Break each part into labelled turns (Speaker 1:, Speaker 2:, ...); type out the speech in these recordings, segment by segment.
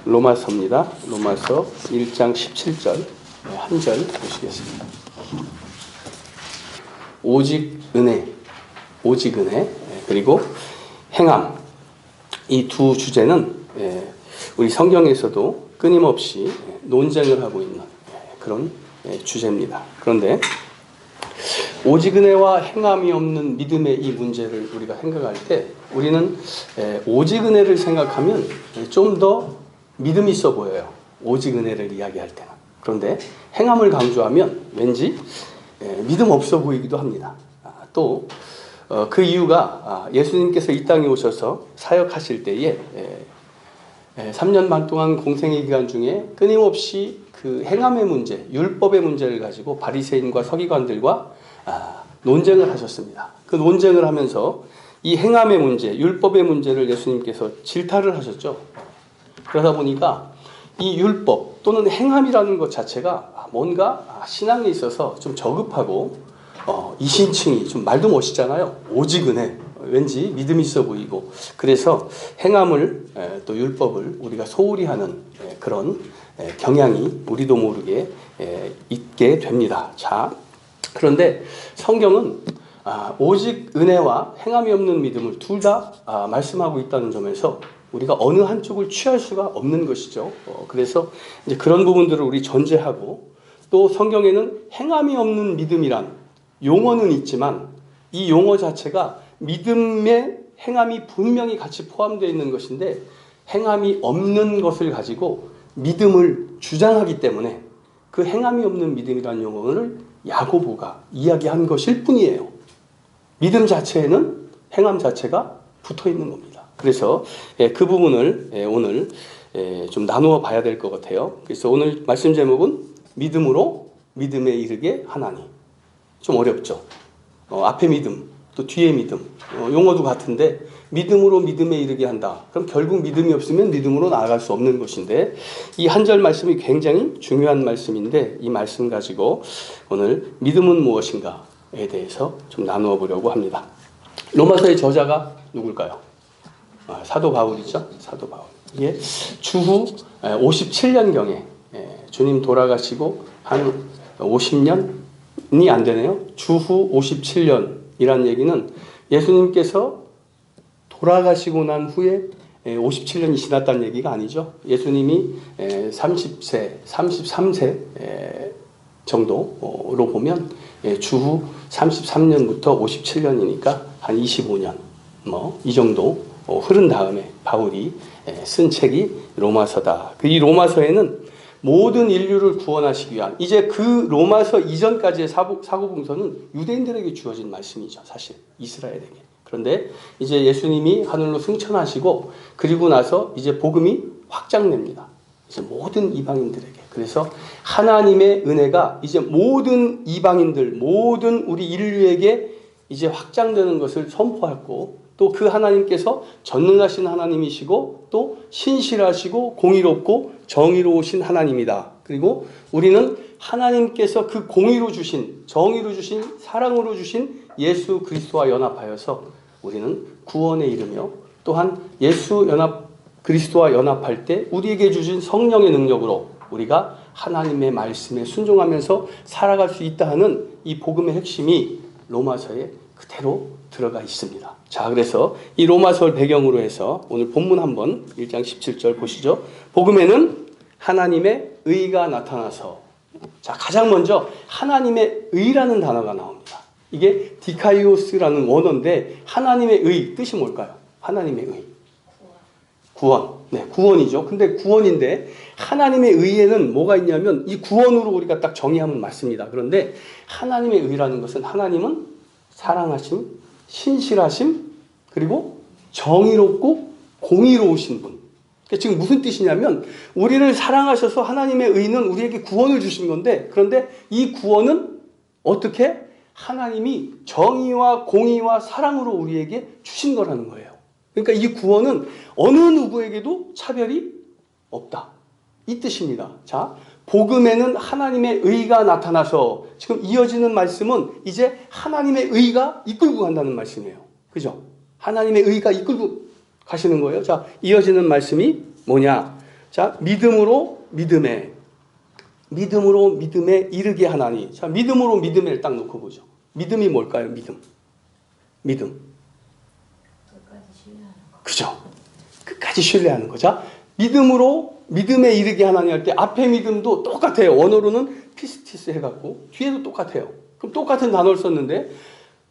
Speaker 1: 로마서입니다. 로마서 1장 17절 한 절 보시겠습니다. 오직 은혜, 오직 은혜, 그리고 행함, 이 두 주제는 우리 성경에서도 끊임없이 논쟁을 하고 있는 그런 주제입니다. 그런데 오직 은혜와 행함이 없는 믿음의 이 문제를 우리가 생각할 때 우리는 오직 은혜를 생각하면 좀 더 믿음이 있어 보여요. 오직 은혜를 이야기할 때는. 그런데 행함을 강조하면 왠지 믿음 없어 보이기도 합니다. 또 그 이유가 예수님께서 이 땅에 오셔서 사역하실 때에 3년 반 동안 공생의 기간 중에 끊임없이 그 행함의 문제, 율법의 문제를 가지고 바리새인과 서기관들과 논쟁을 하셨습니다. 그 논쟁을 하면서 이 행함의 문제, 율법의 문제를 예수님께서 질타를 하셨죠. 그러다 보니까 이 율법 또는 행함이라는 것 자체가 뭔가 신앙에 있어서 좀 저급하고 이신칭이 좀 말도 멋있잖아요. 오직 은혜, 왠지 믿음이 있어 보이고, 그래서 행함을 또 율법을 우리가 소홀히 하는 그런 경향이 우리도 모르게 있게 됩니다. 자, 그런데 성경은 오직 은혜와 행함이 없는 믿음을 둘 다 말씀하고 있다는 점에서 우리가 어느 한쪽을 취할 수가 없는 것이죠. 그래서 이제 그런 부분들을 우리 전제하고, 또 성경에는 행함이 없는 믿음이란 용어는 있지만 이 용어 자체가 믿음의 행함이 분명히 같이 포함되어 있는 것인데, 행함이 없는 것을 가지고 믿음을 주장하기 때문에 그 행함이 없는 믿음이라는 용어를 야고보가 이야기한 것일 뿐이에요. 믿음 자체에는 행함 자체가 붙어 있는 겁니다. 그래서 그 부분을 오늘 좀 나누어 봐야 될 것 같아요. 그래서 오늘 말씀 제목은 믿음으로 믿음에 이르게 하나니. 좀 어렵죠. 앞에 믿음, 또 뒤에 믿음, 용어도 같은데 믿음으로 믿음에 이르게 한다. 그럼 결국 믿음이 없으면 믿음으로 나아갈 수 없는 것인데, 이 한 절 말씀이 굉장히 중요한 말씀인데, 이 말씀 가지고 오늘 믿음은 무엇인가에 대해서 좀 나누어 보려고 합니다. 로마서의 저자가 누굴까요? 사도 바울이죠. 사도 바울. 이게 주후 57년경에 주님 돌아가시고 한 50년이 안 되네요. 주후 57년이라는 얘기는 예수님께서 돌아가시고 난 후에 57년이 지났다는 얘기가 아니죠. 예수님이 30세, 33세 정도로 보면 주후 33년부터 57년이니까 한 25년 이 정도 흐른 다음에 바울이 쓴 책이 로마서다. 이 로마서에는 모든 인류를 구원하시기 위한, 이제 그 로마서 이전까지의 사고봉서는 유대인들에게 주어진 말씀이죠. 사실 이스라엘에게. 그런데 이제 예수님이 하늘로 승천하시고 그리고 나서 이제 복음이 확장됩니다. 이제 모든 이방인들에게. 그래서 하나님의 은혜가 이제 모든 이방인들, 모든 우리 인류에게 이제 확장되는 것을 선포하고, 또 그 하나님께서 전능하신 하나님이시고 또 신실하시고 공의롭고 정의로우신 하나님이다. 그리고 우리는 하나님께서 그 공의로 주신, 정의로 주신, 사랑으로 주신 예수 그리스도와 연합하여서 우리는 구원에 이르며, 또한 그리스도와 연합할 때 우리에게 주신 성령의 능력으로 우리가 하나님의 말씀에 순종하면서 살아갈 수 있다 하는 이 복음의 핵심이 로마서에 그대로 들어가 있습니다. 자, 그래서 이 로마서를 배경으로 해서 오늘 본문 한번 1장 17절 보시죠. 복음에는 하나님의 의가 나타나서, 자, 가장 먼저 하나님의 의라는 단어가 나옵니다. 이게 디카이오스라는 원어인데 하나님의 의 뜻이 뭘까요? 하나님의 의. 구원. 네, 구원이죠. 근데 구원인데 하나님의 의에는 뭐가 있냐면 이 구원으로 우리가 딱 정의하면 맞습니다. 그런데 하나님의 의라는 것은 하나님은 사랑하심, 신실하심, 그리고 정의롭고 공의로우신 분. 그러니까 지금 무슨 뜻이냐면 우리를 사랑하셔서 하나님의 의는 우리에게 구원을 주신 건데, 그런데 이 구원은 어떻게? 하나님이 정의와 공의와 사랑으로 우리에게 주신 거라는 거예요. 그러니까 이 구원은 어느 누구에게도 차별이 없다. 이 뜻입니다. 자, 복음에는 하나님의 의가 나타나서, 지금 이어지는 말씀은 이제 하나님의 의가 이끌고 간다는 말씀이에요. 그죠? 하나님의 의가 이끌고 가시는 거예요. 자, 이어지는 말씀이 뭐냐? 자, 믿음으로 믿음에 이르게 하나니. 자, 믿음으로 믿음에를 딱 놓고 보죠. 믿음이 뭘까요? 믿음. 그죠? 끝까지 신뢰하는 거. 자, 믿음으로 믿음에 이르게 하나니 할 때 앞에 믿음도 똑같아요. 원어로는 피스티스 해갖고 뒤에도 똑같아요. 그럼 똑같은 단어를 썼는데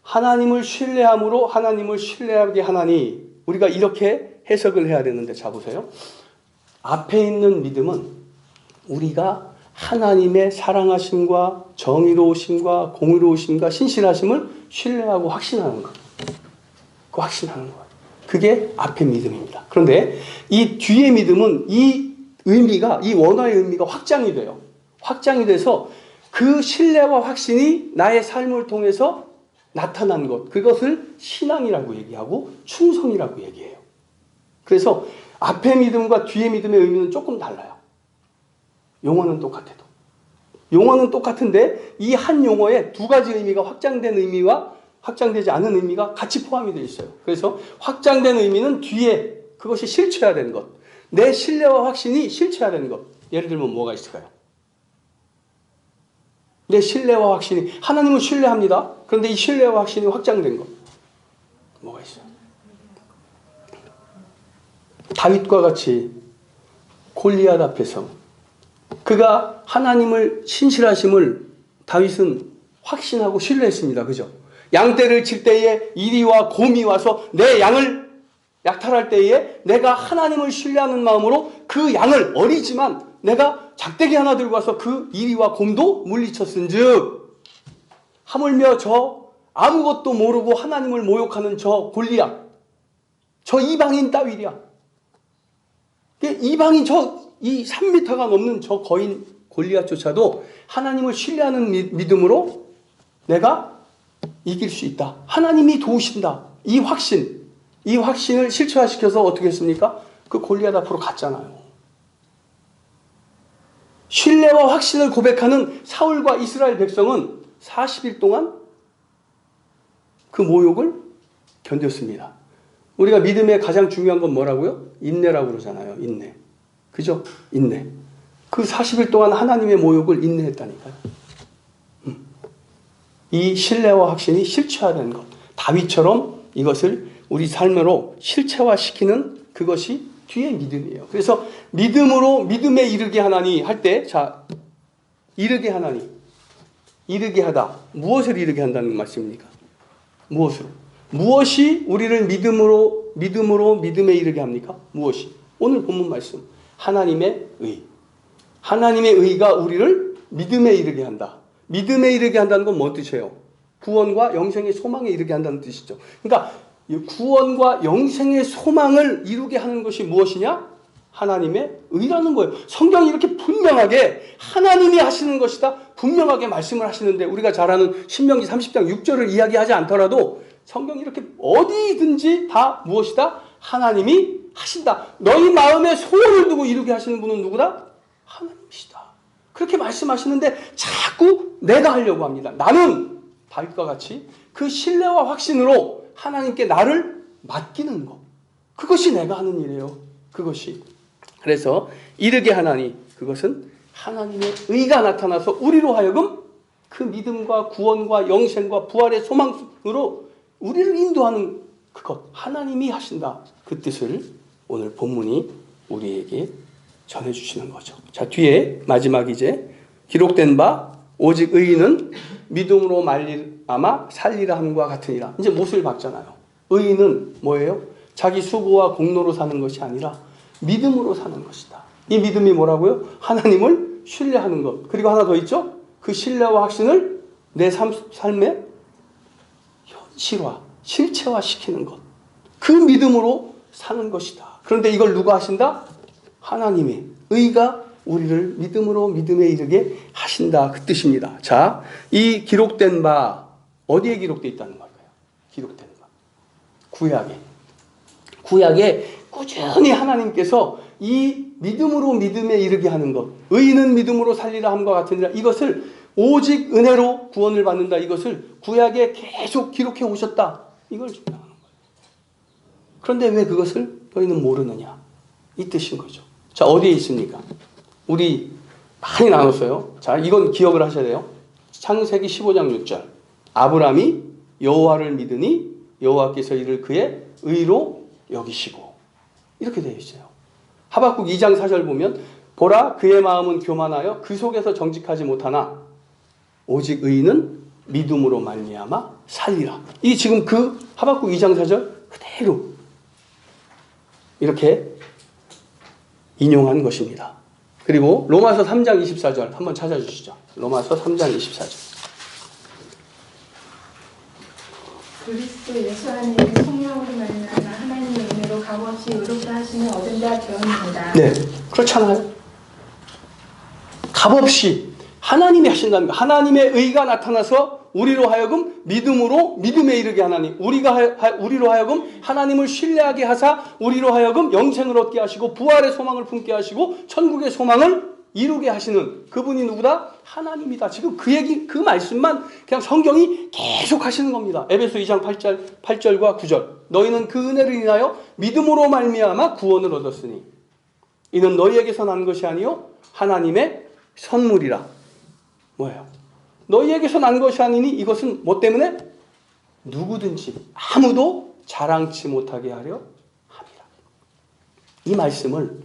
Speaker 1: 하나님을 신뢰함으로 하나님을 신뢰하게 하나니, 우리가 이렇게 해석을 해야 되는데, 자 보세요. 앞에 있는 믿음은 우리가 하나님의 사랑하심과 정의로우심과 공의로우심과 신실하심을 신뢰하고 확신하는 것. 그 확신하는 것. 그게 앞에 믿음입니다. 그런데 이 뒤에 믿음은 이 의미가, 이 원어의 의미가 확장이 돼요. 확장이 돼서 그 신뢰와 확신이 나의 삶을 통해서 나타난 것, 그것을 신앙이라고 얘기하고 충성이라고 얘기해요. 그래서 앞에 믿음과 뒤에 믿음의 의미는 조금 달라요. 용어는 똑같아도. 용어는 똑같은데 이 한 용어에 두 가지 의미가 확장된 의미와 확장되지 않은 의미가 같이 포함이 되어 있어요. 그래서 확장된 의미는 뒤에 그것이 실체해야 되는 것. 내 신뢰와 확신이 실체해야 되는 것. 예를 들면 뭐가 있을까요? 내 신뢰와 확신이, 하나님을 신뢰합니다. 그런데 이 신뢰와 확신이 확장된 것. 뭐가 있어요? 다윗과 같이 골리앗 앞에서 그가 하나님을 신실하심을 다윗은 확신하고 신뢰했습니다. 그죠? 양떼를 칠 때에 이리와 곰이 와서 내 양을 약탈할 때에 내가 하나님을 신뢰하는 마음으로 그 양을, 어리지만 내가 작대기 하나 들고 와서 그 이리와 곰도 물리쳤은즉, 하물며 저 아무것도 모르고 하나님을 모욕하는 저 골리앗, 저 이방인 다윗이야. 이방인 이 3m가 넘는 저 거인 골리앗조차도 하나님을 신뢰하는 믿음으로 내가 이길 수 있다. 하나님이 도우신다. 이 확신을 실체화시켜서 어떻게 했습니까? 그 골리앗 앞으로 갔잖아요. 신뢰와 확신을 고백하는 사울과 이스라엘 백성은 40일 동안 그 모욕을 견뎠습니다. 우리가 믿음의 가장 중요한 건 뭐라고요? 인내라고 그러잖아요. 인내. 그죠? 인내. 그 40일 동안 하나님의 모욕을 인내했다니까요. 이 신뢰와 확신이 실체화되는 것. 다윗처럼 이것을 우리 삶으로 실체화시키는 그것이 뒤에 믿음이에요. 그래서 믿음으로 믿음에 이르게 하나니 할 때, 자, 이르게 하나니, 이르게 하다. 무엇을 이르게 한다는 말씀입니까? 무엇으로? 무엇이 우리를 믿음으로 믿음에 이르게 합니까? 무엇이? 오늘 본문 말씀. 하나님의 의. 하나님의 의가 우리를 믿음에 이르게 한다. 믿음에 이르게 한다는 건 뭔 뜻이에요? 구원과 영생의 소망에 이르게 한다는 뜻이죠. 그러니까 구원과 영생의 소망을 이루게 하는 것이 무엇이냐? 하나님의 의라는 거예요. 성경이 이렇게 분명하게 하나님이 하시는 것이다 분명하게 말씀을 하시는데, 우리가 잘 아는 신명기 30장 6절을 이야기하지 않더라도 성경이 이렇게 어디든지 다 무엇이다? 하나님이 하신다. 너희 마음에 소원을 두고 이루게 하시는 분은 누구다? 하나님이시다. 그렇게 말씀하시는데 자꾸 내가 하려고 합니다. 나는 다윗과 같이 그 신뢰와 확신으로 하나님께 나를 맡기는 것. 그것이 내가 하는 일이에요. 그것이. 그래서 이르게 하나니, 그것은 하나님의 의가 나타나서 우리로 하여금 그 믿음과 구원과 영생과 부활의 소망으로 우리를 인도하는 그것. 하나님이 하신다. 그 뜻을 오늘 본문이 우리에게 전해주시는 거죠. 자, 뒤에 마지막 이제 기록된 바 오직 의인은 믿음으로 말미암아 살리라 함과 같으니라. 이제 못을 박잖아요. 의인은 뭐예요? 자기 수고와 공로로 사는 것이 아니라 믿음으로 사는 것이다. 이 믿음이 뭐라고요? 하나님을 신뢰하는 것. 그리고 하나 더 있죠? 그 신뢰와 확신을 내 삶에 실체화시키는 것. 그 믿음으로 사는 것이다. 그런데 이걸 누가 하신다? 하나님의 의가 우리를 믿음으로 믿음에 이르게 하신다. 그 뜻입니다. 자, 이 기록된 바 어디에 기록되어 있다는 걸까요? 기록된 바 구약에 꾸준히 하나님께서 이 믿음으로 믿음에 이르게 하는 것, 의인은 믿음으로 살리라 함과 같으니라, 이것을 오직 은혜로 구원을 받는다, 이것을 구약에 계속 기록해 오셨다. 이걸 주장하는 거예요. 그런데 왜 그것을 너희는 모르느냐? 이 뜻인 거죠. 자, 어디에 있습니까? 우리 많이 나눴어요. 자, 이건 기억을 하셔야 돼요. 창세기 15장 6절. 아브라함이 여호와를 믿으니 여호와께서 이를 그의 의로 여기시고. 이렇게 되어 있어요. 하박국 2장 4절 보면 보라 그의 마음은 교만하여 그 속에서 정직하지 못하나 오직 의인은 믿음으로 말미암아 살리라. 이 지금 그 하박국 2장 4절 그대로 이렇게 인용한 것입니다. 그리고 로마서 3장 24절 한번 찾아주시죠. 로마서 3장 24절.
Speaker 2: 그리스도 예수 안에 성령으로 말미암아 하나님의 은혜로 값없이 의롭게 하시는 얻은 자 되었습니다.
Speaker 1: 네, 그렇잖아요. 값없이 하나님이 하신다는 거. 하나님의 의가 나타나서 우리로 하여금 믿음으로 믿음에 이르게 하나니 우리로 하여금 하나님을 신뢰하게 하사 우리로 하여금 영생을 얻게 하시고 부활의 소망을 품게 하시고 천국의 소망을 이루게 하시는 그분이 누구다? 하나님이다. 지금 그 얘기, 그 말씀만 그냥 성경이 계속 하시는 겁니다. 에베소 2장 8절과 9절. 너희는 그 은혜를 인하여 믿음으로 말미암아 구원을 얻었으니 이는 너희에게서 난 것이 아니요 하나님의 선물이라. 뭐예요? 너희에게서 난 것이 아니니 이것은 뭐 때문에? 누구든지 아무도 자랑치 못하게 하려 함이라. 이 말씀을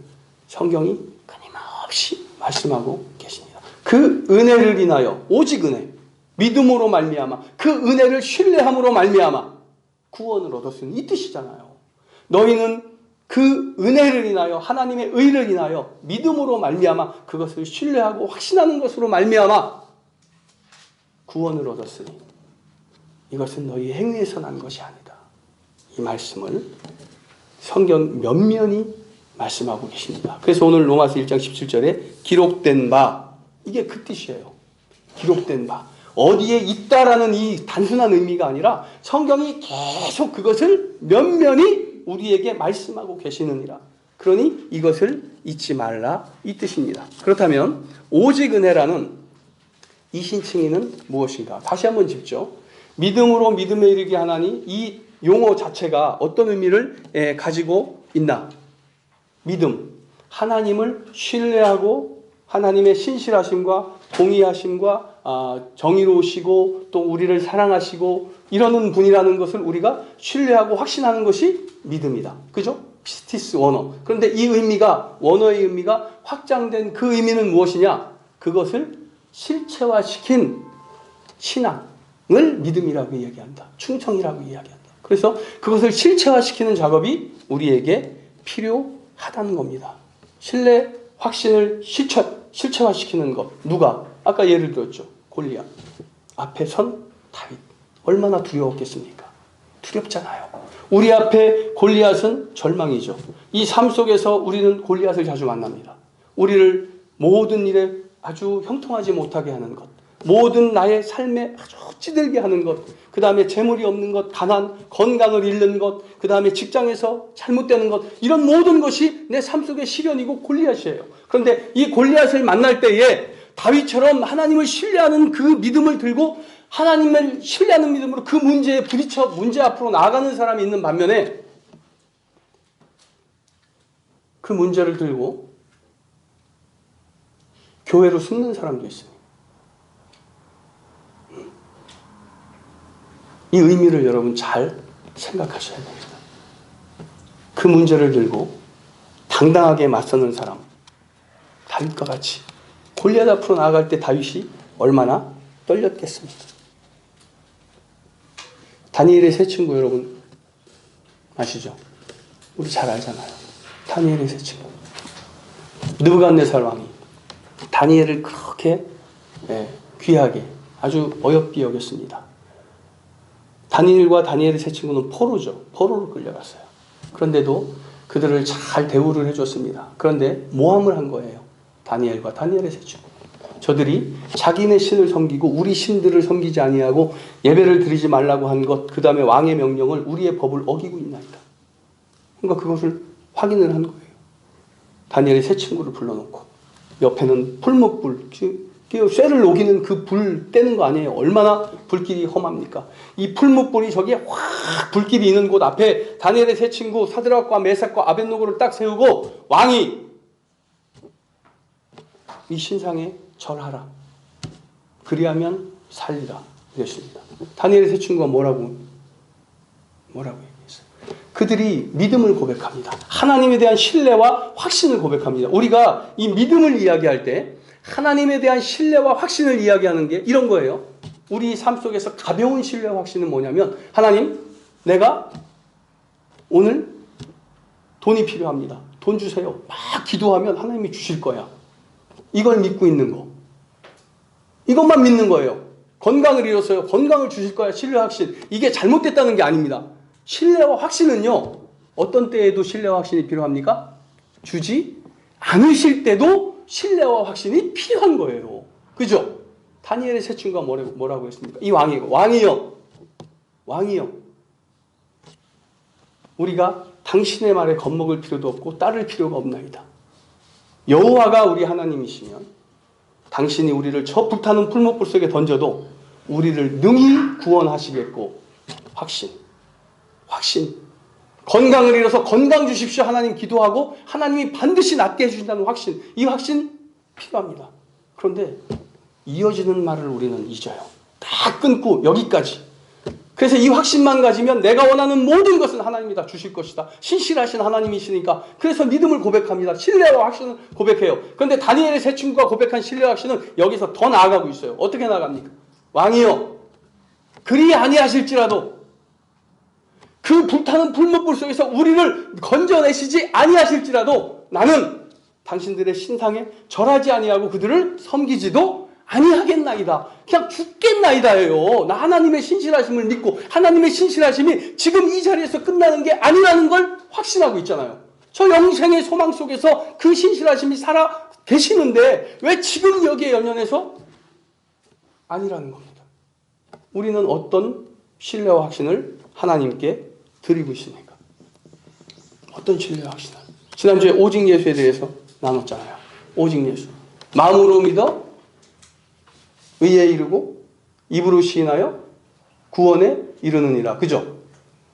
Speaker 1: 성경이 끊임없이 말씀하고 계십니다. 그 은혜를 인하여 오직 은혜 믿음으로 말미암아 그 은혜를 신뢰함으로 말미암아 구원을 얻었으니 이 뜻이잖아요. 너희는 그 은혜를 인하여 하나님의 의를 인하여 믿음으로 말미암아 그것을 신뢰하고 확신하는 것으로 말미암아 구원을 얻었으니 이것은 너희 행위에서 난 것이 아니다. 이 말씀을 성경 면면히 말씀하고 계십니다. 그래서 오늘 로마서 1장 17절에 기록된 바 이게 그 뜻이에요. 기록된 바 어디에 있다라는 이 단순한 의미가 아니라 성경이 계속 그것을 면면히 우리에게 말씀하고 계시느니라. 그러니 이것을 잊지 말라 이 뜻입니다. 그렇다면 오직 은혜라는 이 신칭의는 무엇인가? 다시 한번 짚죠. 믿음으로 믿음에 이르게 하나니 이 용어 자체가 어떤 의미를 가지고 있나? 믿음, 하나님을 신뢰하고 하나님의 신실하심과 공의하심과 정의로우시고 또 우리를 사랑하시고 이러는 분이라는 것을 우리가 신뢰하고 확신하는 것이 믿음이다. 그죠? 피스티스 원어. 그런데 이 의미가 원어의 의미가 확장된 그 의미는 무엇이냐? 그것을 실체화시킨 신앙을 믿음이라고 이야기한다. 충성이라고 이야기한다. 그래서 그것을 실체화시키는 작업이 우리에게 필요하다는 겁니다. 신뢰, 확신을 실체화시키는 것. 누가? 아까 예를 들었죠. 골리앗. 앞에 선 다윗. 얼마나 두려웠겠습니까? 두렵잖아요. 우리 앞에 골리앗은 절망이죠. 이 삶 속에서 우리는 골리앗을 자주 만납니다. 우리를 모든 일에 아주 형통하지 못하게 하는 것, 모든 나의 삶에 아주 찌들게 하는 것, 그 다음에 재물이 없는 것, 가난, 건강을 잃는 것, 그 다음에 직장에서 잘못되는 것, 이런 모든 것이 내 삶 속의 시련이고 골리앗이에요. 그런데 이 골리앗을 만날 때에 다윗처럼 하나님을 신뢰하는 그 믿음을 들고 하나님을 신뢰하는 믿음으로 그 문제에 부딪혀 문제 앞으로 나아가는 사람이 있는 반면에 그 문제를 들고 교회로 숨는 사람도 있습니다. 이 의미를 여러분 잘 생각하셔야 됩니다. 그 문제를 들고 당당하게 맞서는 사람, 다윗과 같이 골리앗 앞으로 나아갈 때 다윗이 얼마나 떨렸겠습니까? 다니엘의 세 친구 여러분 아시죠? 우리 잘 알잖아요. 다니엘의 세 친구. 느부갓네살 왕이 다니엘을 그렇게 귀하게 아주 어여삐 여겼습니다. 다니엘과 다니엘의 세 친구는 포로죠. 포로로 끌려갔어요. 그런데도 그들을 잘 대우를 해줬습니다. 그런데 모함을 한 거예요. 다니엘과 다니엘의 세 친구. 저들이 자기네 신을 섬기고 우리 신들을 섬기지 아니하고 예배를 드리지 말라고 한 것, 그 다음에 왕의 명령을 우리의 법을 어기고 있나이다. 그러니까 그것을 확인을 한 거예요. 다니엘의 세 친구를 불러놓고 옆에는 풀목불, 쇠를 녹이는 그 불 떼는 거 아니에요. 얼마나 불길이 험합니까? 이 풀목불이 저기에 확 불길이 있는 곳 앞에 다니엘의 세 친구 사드락과 메삭과 아벳노고를 딱 세우고 왕이 이 신상에 절하라. 그리하면 살리라. 이랬습니다. 다니엘의 세 친구가 뭐라고 얘기했어요? 그들이 믿음을 고백합니다. 하나님에 대한 신뢰와 확신을 고백합니다. 우리가 이 믿음을 이야기할 때 하나님에 대한 신뢰와 확신을 이야기하는 게 이런 거예요. 우리 삶 속에서 가벼운 신뢰와 확신은 뭐냐면, 하나님, 내가 오늘 돈이 필요합니다. 돈 주세요. 막 기도하면 하나님이 주실 거야. 이걸 믿고 있는 거. 이것만 믿는 거예요. 건강을 잃었어요. 건강을 주실 거야. 신뢰 확신. 이게 잘못됐다는 게 아닙니다. 신뢰와 확신은요, 어떤 때에도 신뢰와 확신이 필요합니까? 주지 않으실 때도 신뢰와 확신이 필요한 거예요. 그죠? 다니엘의 세 친구가 뭐라고 했습니까? 이 왕이요. 우리가 당신의 말에 겁먹을 필요도 없고 따를 필요가 없나이다. 여호와가 우리 하나님이시면 당신이 우리를 저 불타는 풀목불 속에 던져도 우리를 능히 구원하시겠고, 확신. 건강을 잃어서 건강 주십시오. 하나님 기도하고 하나님이 반드시 낫게 해주신다는 확신. 이 확신 필요합니다. 그런데 이어지는 말을 우리는 잊어요. 다 끊고 여기까지. 그래서 이 확신만 가지면 내가 원하는 모든 것은 하나님이 다 주실 것이다. 신실하신 하나님이시니까. 그래서 믿음을 고백합니다. 신뢰와 확신을 고백해요. 그런데 다니엘의 세 친구가 고백한 신뢰와 확신은 여기서 더 나아가고 있어요. 어떻게 나아갑니까? 왕이여, 그리 아니하실지라도, 그 불타는 풀목불 속에서 우리를 건져내시지 아니하실지라도 나는 당신들의 신상에 절하지 아니하고 그들을 섬기지도 아니하겠나이다. 그냥 죽겠나이다예요. 나 하나님의 신실하심을 믿고 하나님의 신실하심이 지금 이 자리에서 끝나는 게 아니라는 걸 확신하고 있잖아요. 저 영생의 소망 속에서 그 신실하심이 살아 계시는데 왜 지금 여기에 연연해서 아니라는 겁니다. 우리는 어떤 신뢰와 확신을 하나님께 드리고 있습니까? 어떤 신뢰와 확신을? 지난주에 오직 예수에 대해서 나눴잖아요. 오직 예수. 마음으로 믿어 의에 이르고 입으로 시인하여 구원에 이르느니라. 그죠?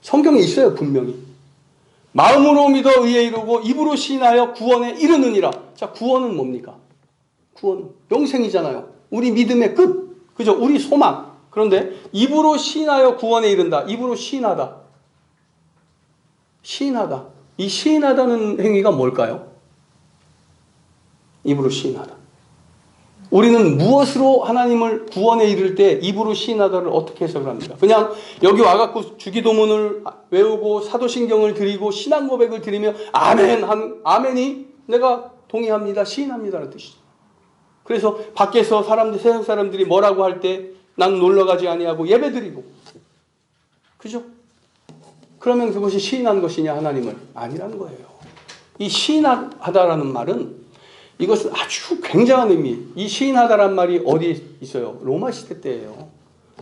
Speaker 1: 성경에 있어요, 분명히. 마음으로 믿어 의에 이르고 입으로 시인하여 구원에 이르느니라. 자, 구원은 뭡니까? 구원은 영생이잖아요. 우리 믿음의 끝. 그죠? 우리 소망. 그런데 입으로 시인하여 구원에 이른다. 입으로 시인하다. 시인하다. 이 시인하다는 행위가 뭘까요? 입으로 시인하다. 우리는 무엇으로 하나님을 구원에 이를 때 입으로 시인하다를 어떻게 해석을 합니까? 그냥 여기 와갖고 주기도문을 외우고 사도신경을 드리고 신앙 고백을 드리며 아멘이 내가 동의합니다, 시인합니다라는 뜻이죠. 그래서 밖에서 세상 사람들이 뭐라고 할 때 난 놀러가지 아니하고 예배드리고, 그죠? 그러면 그것이 시인한 것이냐 하나님을? 아니라는 거예요. 이 시인하다라는 말은 이것은 아주 굉장한 의미. 이 시인하다란 말이 어디에 있어요? 로마 시대 때예요.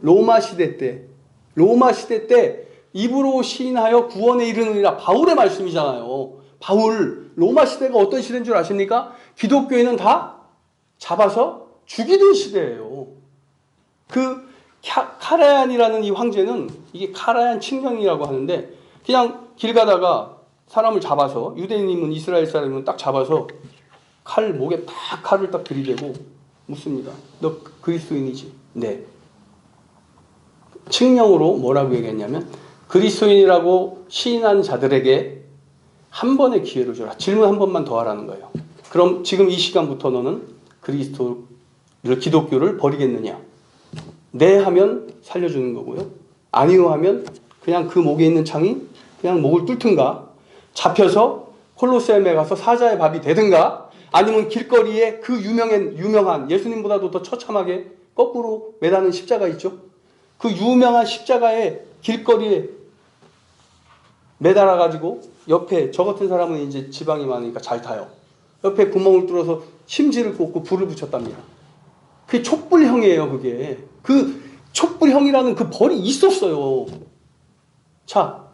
Speaker 1: 로마 시대 때 입으로 시인하여 구원에 이르느니라. 바울의 말씀이잖아요. 바울, 로마 시대가 어떤 시대인 줄 아십니까? 기독교인은 다 잡아서 죽이던 시대예요. 그 카라얀이라는 이 황제는, 이게 카라얀 칙령이라고 하는데, 그냥 길 가다가 사람을 잡아서, 유대인이면 이스라엘 사람이면 딱 잡아서 목에 딱 칼을 딱 들이대고 묻습니다. 너 그리스도인이지? 네. 칙령으로 뭐라고 얘기했냐면, 그리스도인이라고 시인한 자들에게 한 번의 기회를 줘라. 질문 한 번만 더 하라는 거예요. 그럼 지금 이 시간부터 너는 기독교를 버리겠느냐? 네 하면 살려주는 거고요. 아니요 하면 그냥 그 목에 있는 창이 그냥 목을 뚫든가, 잡혀서 콜로세움에 가서 사자의 밥이 되든가, 아니면 길거리에 그 유명한 예수님보다도 더 처참하게 거꾸로 매다는 십자가 있죠. 그 유명한 십자가에 길거리에 매달아가지고 옆에, 저 같은 사람은 이제 지방이 많으니까 잘 타요. 옆에 구멍을 뚫어서 심지를 꽂고 불을 붙였답니다. 그게 촛불형이에요, 그게. 그 촛불형이라는 그 벌이 있었어요. 자,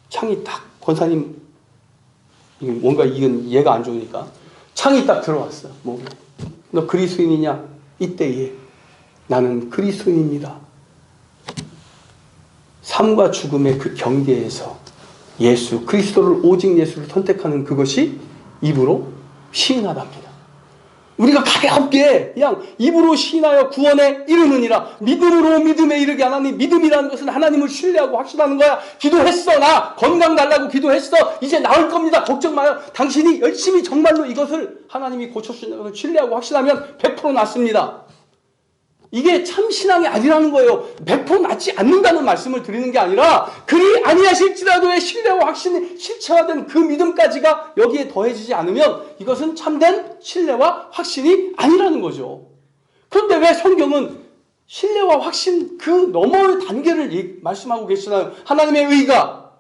Speaker 1: 창이 딱, 권사님, 뭔가 이건 얘가 안 좋으니까 창이 딱 들어왔어. 목에. 너 그리스도인이냐? 이때에 나는 그리스도인입니다. 삶과 죽음의 그 경계에서 예수, 그리스도를, 오직 예수를 선택하는 그것이 입으로 시인하답니다. 우리가 가볍게 그냥 입으로 시인하여 구원에 이르느니라. 믿음으로 믿음에 이르게. 하나님, 믿음이라는 것은 하나님을 신뢰하고 확신하는 거야. 기도했어. 나 건강 달라고 기도했어. 이제 나을 겁니다. 걱정 마요. 당신이 열심히 정말로 이것을 하나님이 고쳐주시는 것을 신뢰하고 확신하면 100% 낫습니다. 이게 참 신앙이 아니라는 거예요. 100% 낫지 않는다는 말씀을 드리는 게 아니라, 그리 아니하실지라도의 신뢰와 확신이 실체화된 그 믿음까지가 여기에 더해지지 않으면 이것은 참된 신뢰와 확신이 아니라는 거죠. 그런데 왜 성경은 신뢰와 확신 그 너머의 단계를 말씀하고 계시나요? 하나님의 의가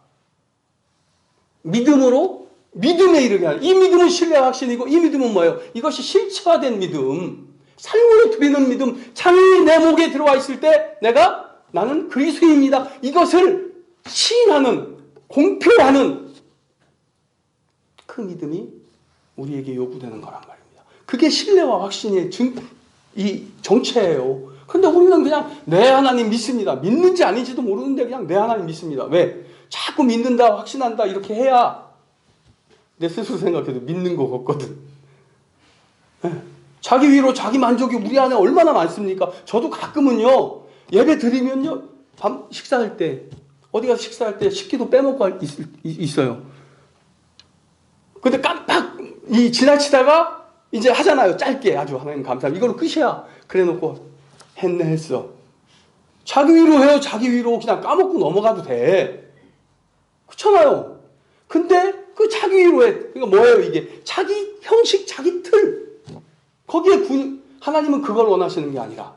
Speaker 1: 믿음으로 믿음에 이르게 하는, 이 믿음은 신뢰와 확신이고, 이 믿음은 뭐예요? 이것이 실체화된 믿음, 삶으로 드리는 믿음. 창이 내 목에 들어와 있을 때 나는 그리스도입니다, 이것을 시인하는, 공표하는 그 믿음이 우리에게 요구되는 거란 말입니다. 그게 신뢰와 확신의 이 정체예요. 근데 우리는 그냥 내 하나님 믿습니다. 믿는지 아닌지도 모르는데 그냥 내 하나님 믿습니다. 왜? 자꾸 믿는다, 확신한다 이렇게 해야 내 스스로 생각해도 믿는 것 같거든. 자기 위로 자기 만족이 우리 안에 얼마나 많습니까? 저도 가끔은요, 예배 드리면요, 밤 식사할 때, 어디 가서 식사할 때 식기도 빼먹고 있어요. 근데 깜빡 지나치다가 이제 하잖아요. 짧게, 아주 하나님 감사합니다, 이걸로 끝이야. 그래 놓고 했어. 자기 위로 해요. 자기 위로. 그냥 까먹고 넘어가도 돼. 그렇잖아요. 근데 그 자기 위로 해. 그러니까 뭐예요 이게? 자기 형식, 자기 틀. 거기에 하나님은 그걸 원하시는 게 아니라,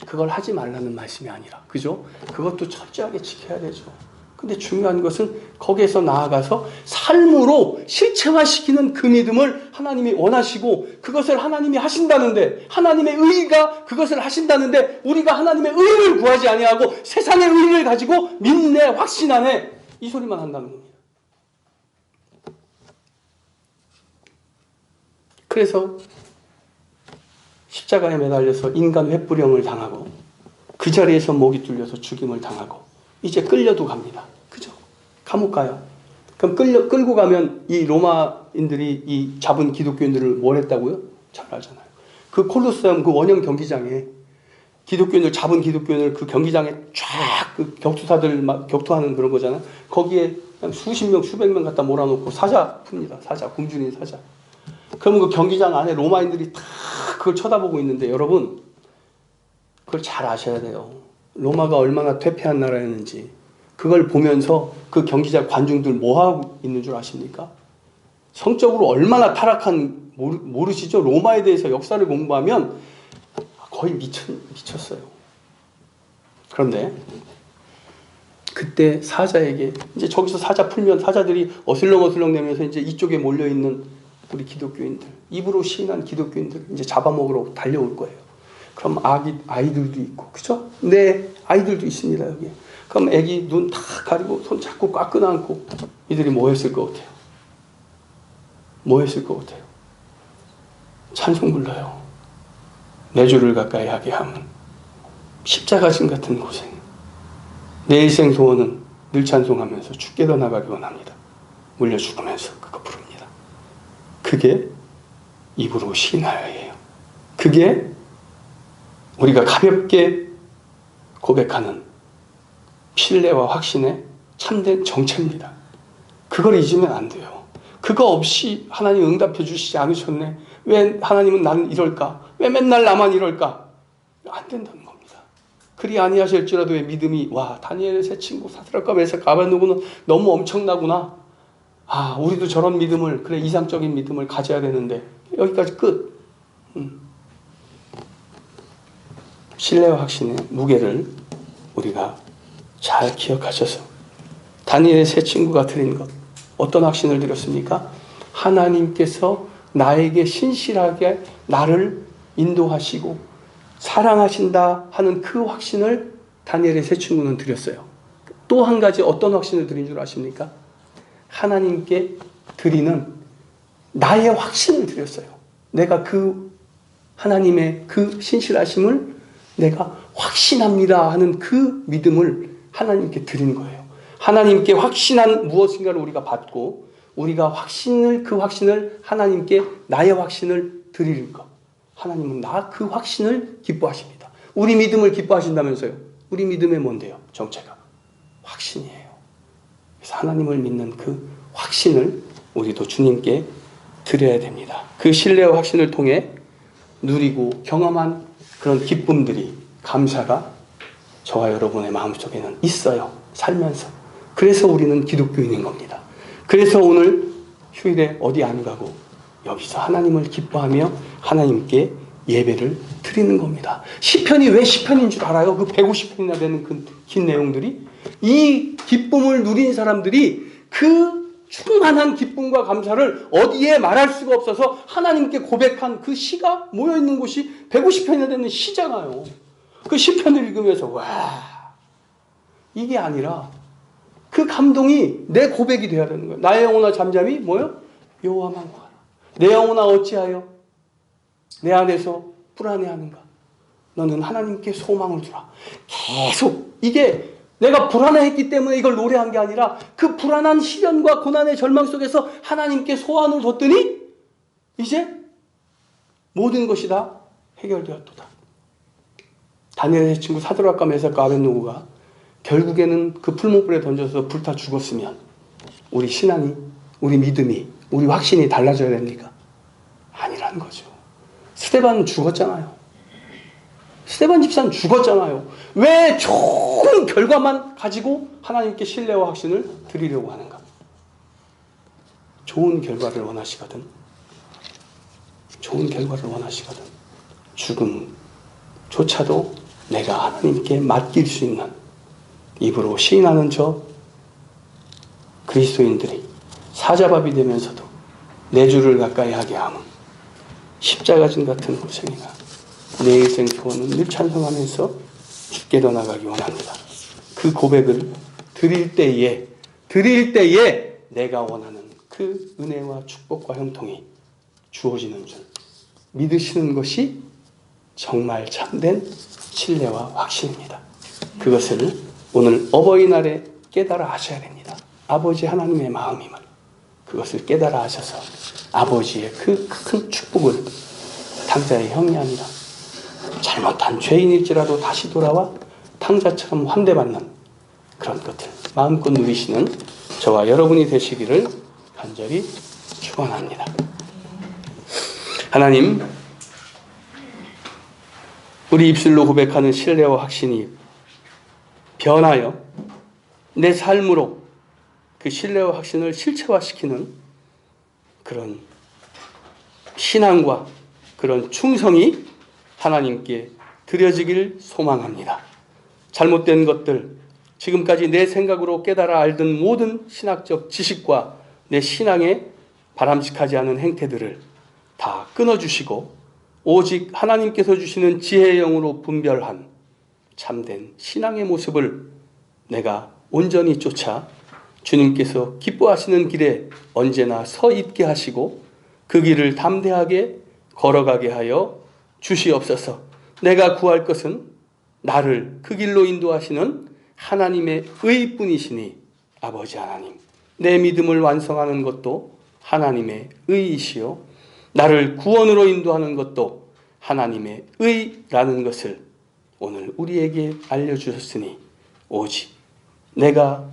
Speaker 1: 그걸 하지 말라는 말씀이 아니라, 그죠? 그것도 철저하게 지켜야 되죠. 근데 중요한 것은 거기에서 나아가서 삶으로 실체화시키는 그 믿음을 하나님이 원하시고, 그것을 하나님이 하신다는데, 하나님의 의가 그것을 하신다는데, 우리가 하나님의 의를 구하지 아니하고 세상의 의를 가지고 믿네, 확신하네, 이 소리만 한다는 겁니다. 그래서 십자가에 매달려서 인간 횃불형을 당하고, 그 자리에서 목이 뚫려서 죽임을 당하고, 이제 끌려도 갑니다. 그죠? 감옥 가요. 그럼 끌고 가면 이 로마인들이 이 잡은 기독교인들을 뭘 했다고요? 잘 알잖아요. 그 콜로세움 그 원형 경기장에 기독교인들, 잡은 기독교인을 그 경기장에 쫙 그 격투사들 막 격투하는 그런 거잖아요. 거기에 수십 명, 수백 명 갖다 몰아놓고 사자 풉니다. 사자, 굶주린 사자. 그러면 그 경기장 안에 로마인들이 다 그걸 쳐다보고 있는데, 여러분 그걸 잘 아셔야 돼요. 로마가 얼마나 퇴폐한 나라였는지 그걸 보면서 그 경기장 관중들 뭐하고 있는 줄 아십니까? 성적으로 얼마나 타락한, 모르시죠? 로마에 대해서 역사를 공부하면 거의 미쳤어요. 그런데 그때 사자에게, 이제 저기서 사자 풀면 사자들이 어슬렁어슬렁 내면서 이제 이쪽에 몰려있는 우리 기독교인들, 입으로 시인한 기독교인들 이제 잡아먹으러 달려올 거예요. 그럼 아이들도 있고, 그죠? 네, 아이들도 있습니다, 여기. 그럼 애기 눈 다 가리고 손 잡고 꽉 끊어안고, 이들이 뭐 했을 것 같아요? 뭐 했을 것 같아요? 찬송 불러요. 내 주를 가까이 하게 함은 십자가심 같은 고생. 내 일생 소원은 늘 찬송하면서 주께 더 나가기 원합니다. 물려 죽으면서 그거 부릅니다. 그게 입으로 시인하여예요. 그게 우리가 가볍게 고백하는 신뢰와 확신의 참된 정체입니다. 그걸 잊으면 안 돼요. 그거 없이 하나님 응답해 주시지 않으셨네. 왜 하나님은 나는 이럴까? 왜 맨날 나만 이럴까? 안 된다는 겁니다. 그리 아니하실지라도의 믿음이, 와, 다니엘의 세 친구 사드락과 메삭 아벤노고는 너무 엄청나구나. 아, 우리도 저런 믿음을, 그래, 이상적인 믿음을 가져야 되는데, 여기까지 끝. 신뢰와 확신의 무게를 우리가 잘 기억하셔서, 다니엘의 세 친구가 드린 것, 어떤 확신을 드렸습니까? 하나님께서 나에게 신실하게 나를 인도하시고 사랑하신다 하는 그 확신을 다니엘의 세 친구는 드렸어요. 또 한 가지 어떤 확신을 드린 줄 아십니까? 하나님께 드리는 나의 확신을 드렸어요. 내가 그 하나님의 그 신실하심을 내가 확신합니다 하는 그 믿음을 하나님께 드린 거예요. 하나님께 확신한 무엇인가를 우리가 받고, 우리가 그 확신을 하나님께 나의 확신을 드릴 것. 하나님은 나 그 확신을 기뻐하십니다. 우리 믿음을 기뻐하신다면서요. 우리 믿음의 뭔데요? 정체가 확신이에요. 그래서 하나님을 믿는 그 확신을 우리도 주님께 드려야 됩니다. 그 신뢰와 확신을 통해 누리고 경험한 그런 기쁨들이, 감사가 저와 여러분의 마음속에는 있어요. 살면서. 그래서 우리는 기독교인인 겁니다. 그래서 오늘 휴일에 어디 안 가고 여기서 하나님을 기뻐하며 하나님께 예배를 드리는 겁니다. 시편이 왜 시편인 줄 알아요? 그 150편이나 되는 그 긴 내용들이, 이 기쁨을 누린 사람들이 그 충만한 기쁨과 감사를 어디에 말할 수가 없어서 하나님께 고백한 그 시가 모여있는 곳이 150편이나 되는 시잖아요. 그 시편을 읽으면서 와, 이게 아니라 그 감동이 내 고백이 돼야 되는 거예요. 나의 영혼아 잠잠히 뭐요? 여호와만 구하라. 내 영혼아 어찌하여 내 안에서 불안해하는가? 너는 하나님께 소망을 두라. 계속 이게 내가 불안해했기 때문에 이걸 노래한 게 아니라 그 불안한 시련과 고난의 절망 속에서 하나님께 소원을 뒀더니 이제 모든 것이 다 해결되었도다. 다니엘의 친구 사드락과 메삭과 아벳노고가 결국에는 그 풀무불에 던져서 불타 죽었으면 우리 신앙이, 우리 믿음이, 우리 확신이 달라져야 됩니까? 아니라는 거죠. 스데반은 죽었잖아요. 스데반 집사는 죽었잖아요. 왜 좋은 결과만 가지고 하나님께 신뢰와 확신을 드리려고 하는가? 좋은 결과를 원하시거든. 좋은 결과를 원하시거든. 죽음조차도 내가 하나님께 맡길 수 있는 입으로 시인하는 저 그리스도인들이 사자밥이 되면서도 내 주를 가까이 하게 함은 십자가진 같은 고생이나 내 일생 소원은 늘 찬송하면서 주께로 나가기 원합니다. 그 고백을 드릴 때에 내가 원하는 그 은혜와 축복과 형통이 주어지는 줄 믿으시는 것이 정말 참된 신뢰와 확신입니다. 그것을 오늘 어버이날에 깨달아 하셔야 됩니다. 아버지 하나님의 마음임을, 그것을 깨달아 하셔서 아버지의 그 큰 축복을 탕자의 형이 아니라 잘못한 죄인일지라도 다시 돌아와 탕자처럼 환대받는 그런 것들 마음껏 누리시는 저와 여러분이 되시기를 간절히 축원합니다. 하나님, 우리 입술로 고백하는 신뢰와 확신이 변하여 내 삶으로 그 신뢰와 확신을 실체화시키는 그런 신앙과 그런 충성이 하나님께 드려지길 소망합니다. 잘못된 것들, 지금까지 내 생각으로 깨달아 알던 모든 신학적 지식과 내 신앙에 바람직하지 않은 행태들을 다 끊어주시고 오직 하나님께서 주시는 지혜의 영으로 분별한 참된 신앙의 모습을 내가 온전히 쫓아 주님께서 기뻐하시는 길에 언제나 서 있게 하시고 그 길을 담대하게 걸어가게 하여 주시옵소서. 내가 구할 것은 나를 그 길로 인도하시는 하나님의 의뿐이시니 아버지 하나님, 내 믿음을 완성하는 것도 하나님의 의이시요 나를 구원으로 인도하는 것도 하나님의 의라는 것을 오늘 우리에게 알려주셨으니 오직 내가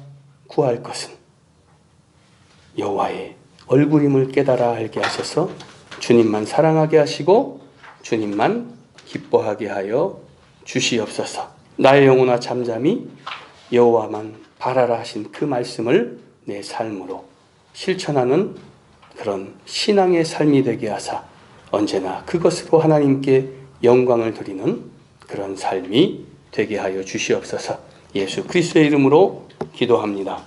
Speaker 1: 구할 것은 여호와의 얼굴임을 깨달아 알게 하셔서 주님만 사랑하게 하시고 주님만 기뻐하게 하여 주시옵소서. 나의 영혼아 잠잠히 여호와만 바라라 하신 그 말씀을 내 삶으로 실천하는 그런 신앙의 삶이 되게 하사 언제나 그것으로 하나님께 영광을 드리는 그런 삶이 되게 하여 주시옵소서. 예수 그리스도의 이름으로 기도합니다.